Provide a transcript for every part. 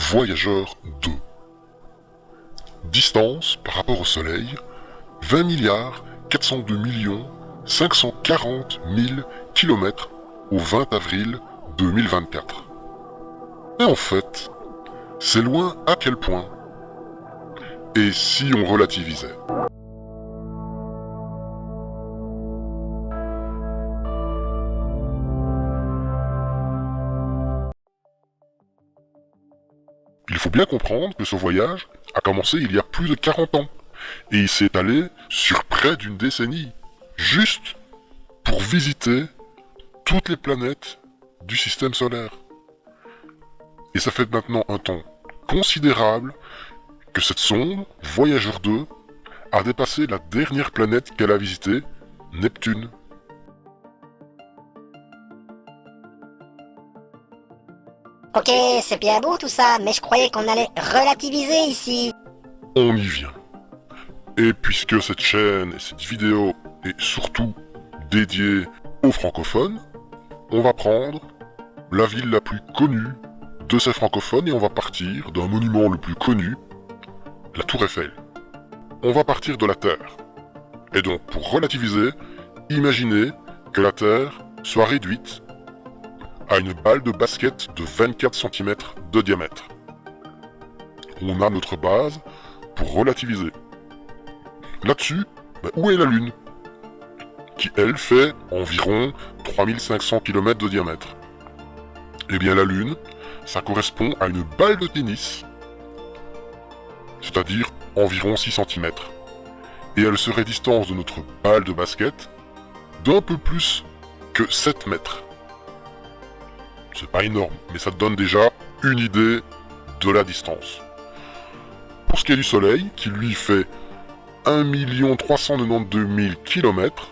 Voyageur 2. Distance par rapport au Soleil, 20 milliards 402 millions 540 000 km au 20 avril 2024. Et en fait, c'est loin à quel point? Et si on relativisait? Il faut bien comprendre que ce voyage a commencé il y a plus de 40 ans, et il s'est étalé sur près d'une décennie, juste pour visiter toutes les planètes du système solaire. Et ça fait maintenant un temps considérable que cette sonde, Voyageur 2, a dépassé la dernière planète qu'elle a visitée, Neptune. Ok, c'est bien beau tout ça, mais je croyais qu'on allait relativiser ici. On y vient. Et puisque cette chaîne et cette vidéo est surtout dédiée aux francophones, on va prendre la ville la plus connue de ces francophones et on va partir d'un monument le plus connu, la Tour Eiffel. On va partir de la Terre. Et donc, pour relativiser, imaginez que la Terre soit réduite à une balle de basket de 24 cm de diamètre. On a notre base pour relativiser. Là-dessus, où est la Lune? Qui, elle, fait environ 3500 km de diamètre. Eh bien, la Lune, ça correspond à une balle de tennis, c'est-à-dire environ 6 cm. Et elle serait distance de notre balle de basket d'un peu plus que 7 mètres. C'est pas énorme, mais ça te donne déjà une idée de la distance. Pour ce qui est du Soleil, qui lui fait 1 392 000 km,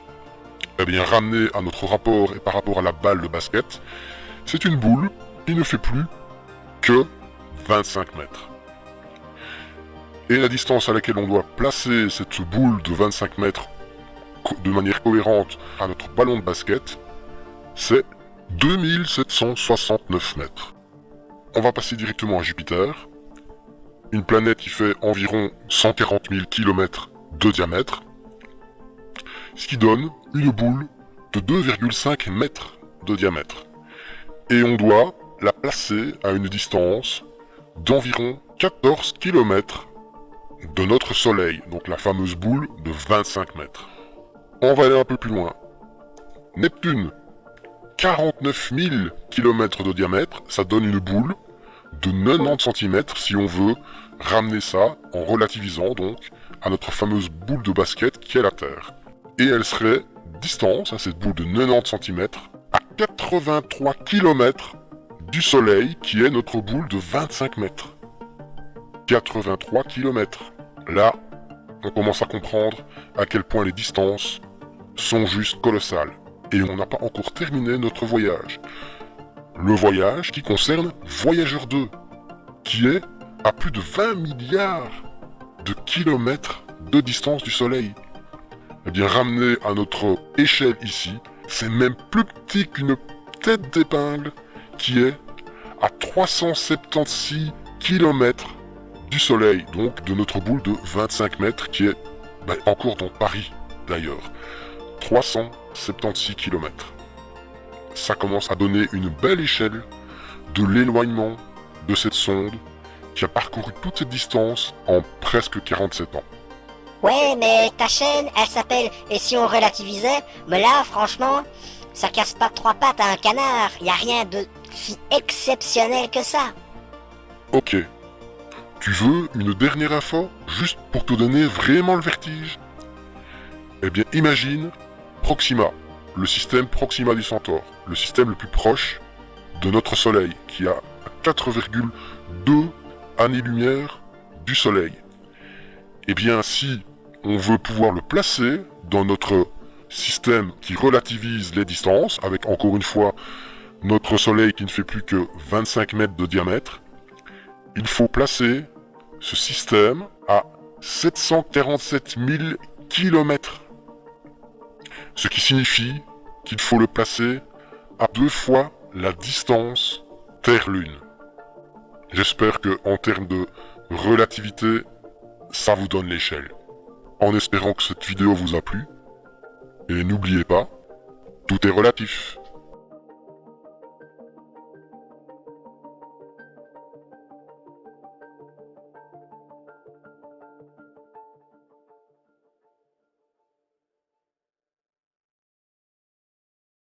eh bien ramené à notre rapport et par rapport à la balle de basket, c'est une boule qui ne fait plus que 25 mètres. Et la distance à laquelle on doit placer cette boule de 25 mètres de manière cohérente à notre ballon de basket, c'est 2769 mètres. On va passer directement à Jupiter, une planète qui fait environ 140 000 km de diamètre, ce qui donne une boule de 2,5 mètres de diamètre. Et on doit la placer à une distance d'environ 14 km de notre Soleil, donc la fameuse boule de 25 mètres. On va aller un peu plus loin. Neptune, 49 000 km de diamètre, ça donne une boule de 90 cm si on veut ramener ça en relativisant donc à notre fameuse boule de basket qui est la Terre. Et elle serait distance à cette boule de 90 cm à 83 km du Soleil qui est notre boule de 25 mètres. 83 km. Là, on commence à comprendre à quel point les distances sont juste colossales. Et on n'a pas encore terminé notre voyage. Le voyage qui concerne Voyageur 2, qui est à plus de 20 milliards de kilomètres de distance du Soleil. Eh bien, ramené à notre échelle ici, c'est même plus petit qu'une tête d'épingle qui est à 376 km du Soleil, donc de notre boule de 25 mètres qui est encore dans Paris d'ailleurs. 376 km. Ça commence à donner une belle échelle de l'éloignement de cette sonde qui a parcouru toute cette distance en presque 47 ans. Ouais, mais ta chaîne, elle s'appelle « Et si on relativisait ?» Mais là, franchement, ça casse pas trois pattes à un canard. Y a rien de si exceptionnel que ça. Ok. Tu veux une dernière info, juste pour te donner vraiment le vertige? Eh bien, imagine Proxima, le système Proxima du Centaure, le système le plus proche de notre Soleil, qui a 4,2 années-lumière du Soleil. Eh bien, si on veut pouvoir le placer dans notre système qui relativise les distances, avec encore une fois notre Soleil qui ne fait plus que 25 mètres de diamètre, il faut placer ce système à 747 000 km. Ce qui signifie qu'il faut le placer à 2 fois la distance Terre-Lune. J'espère que, en termes de relativité, ça vous donne l'échelle. En espérant que cette vidéo vous a plu. Et n'oubliez pas, tout est relatif.